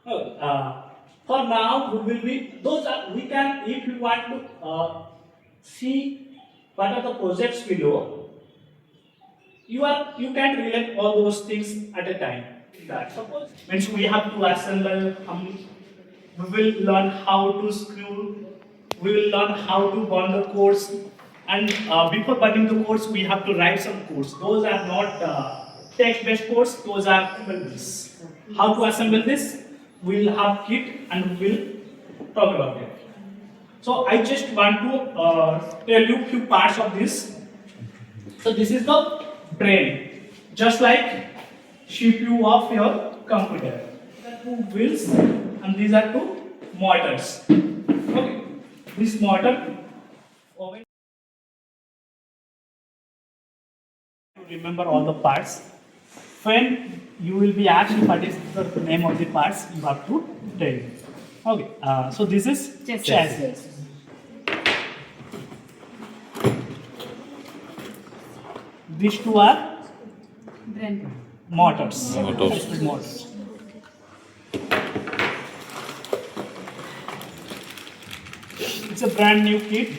Oh, for now, we will be those are we can if you want to see what are the projects below. You can relate all those things at a time. That suppose means we have to assemble. We will learn how to screw. We will learn how to bond the codes. And before bonding the codes, we have to write some codes. Those are not text-based codes. Those are assemblies. How to assemble this? We'll have kit and we'll talk about it. So I just want to tell you few parts of this. So this is the brain, just like CPU of your computer. There are two wheels and these are two motors. Okay, this motor. To remember all the parts. When you will be asked what is the name of the parts, you have to tell. Okay, so this is chassis. These two are motors. Motors. It's a brand new kit.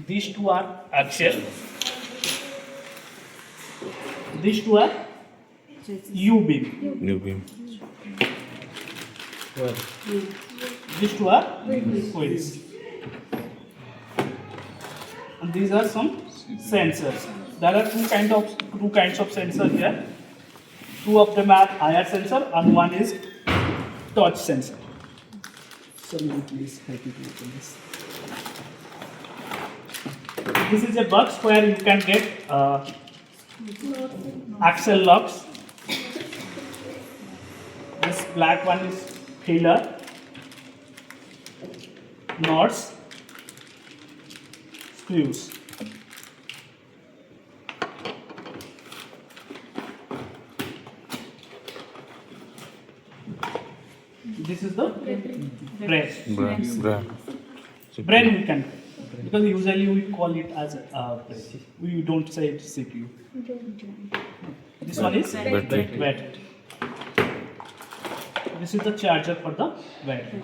These two are axial. These two are U-beam. U-beam. These two are coils. And these are some sensors. There are two kinds of sensors here. Two of them are IR sensor and one is touch sensor. So please help me to open this. This is a box where you can get axle locks. This black one is filler, knots, screws. This is the brain. Brain we can, because usually we call it as brain. We don't say it's CPU. This one is battery. This is the charger for the battery.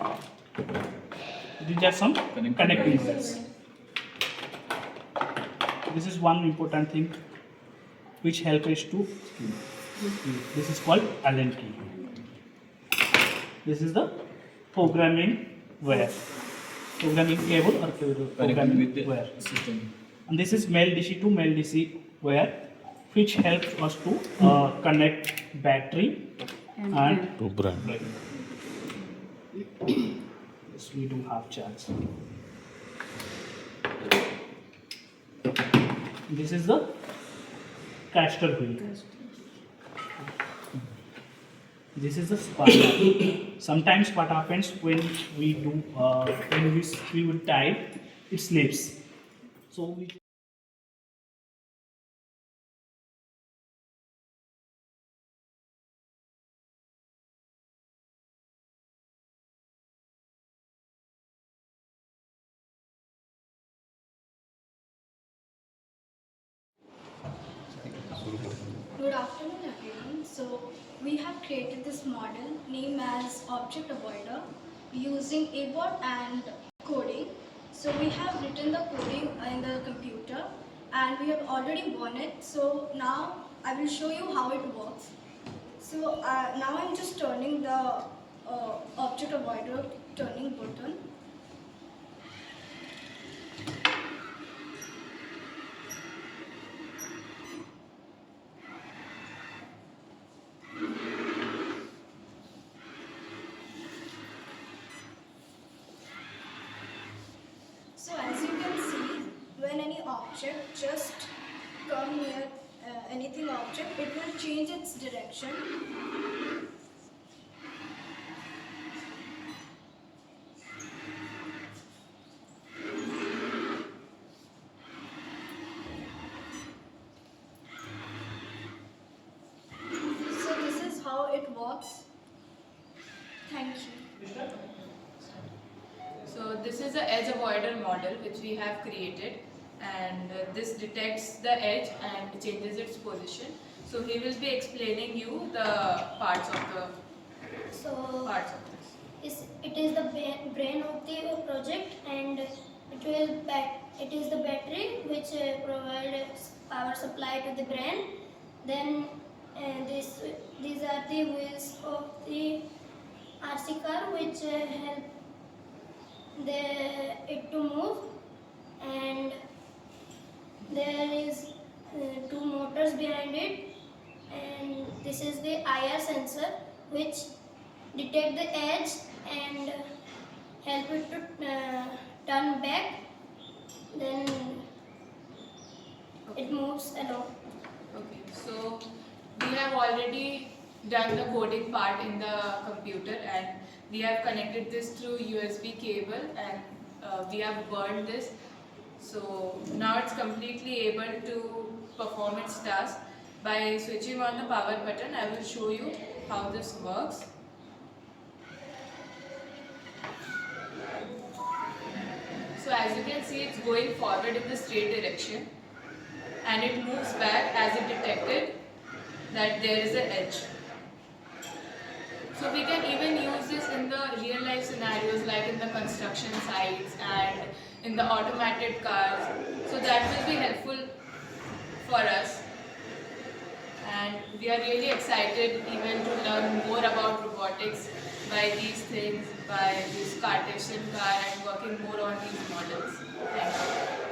These are some connecting wires. This is one important thing which helps us to. This is called Allen key. This is the programming wire. Programming cable or programming wire. And this is male DC to male DC wire, which helps us to connect battery and To brain. Yes, we do have charge. This is the caster wheel. This is the spanner. Sometimes what happens when we do when we would tie, it slips. So we. Good afternoon everyone. So we have created this model named as Object Avoider using ABOT and coding. So we have written the coding in the computer and we have already won it. So now I will show you how it works. So now I'm just turning the Object Avoider turning button. So as you can see, when any object just come near anything object, it will change its direction. So this is how it works. Thank you. is the edge avoider model which we have created, and this detects the edge and changes its position. So he will be explaining you the parts of the So parts of this. it is the brain of the project, and it is the battery which provides power supply to the brain. Then these are the wheels of the RC car which help it to move, and there is two motors behind it, and this is the IR sensor which detect the edge and help it to turn back. Then it moves along. Okay, so we have already done the coding part in the computer, and we have connected this through USB cable, and we have burned this. So now it's completely able to perform its task. By switching on the power button, I will show you how this works. So as you can see, it's going forward in the straight direction, and it moves back as it detected that there is an edge. So we can even use this in the real life scenarios, like in the construction sites and in the automated cars. So that will be helpful for us. And we are really excited even to learn more about robotics by these things, by this Cartesian car, and working more on these models. Thank you.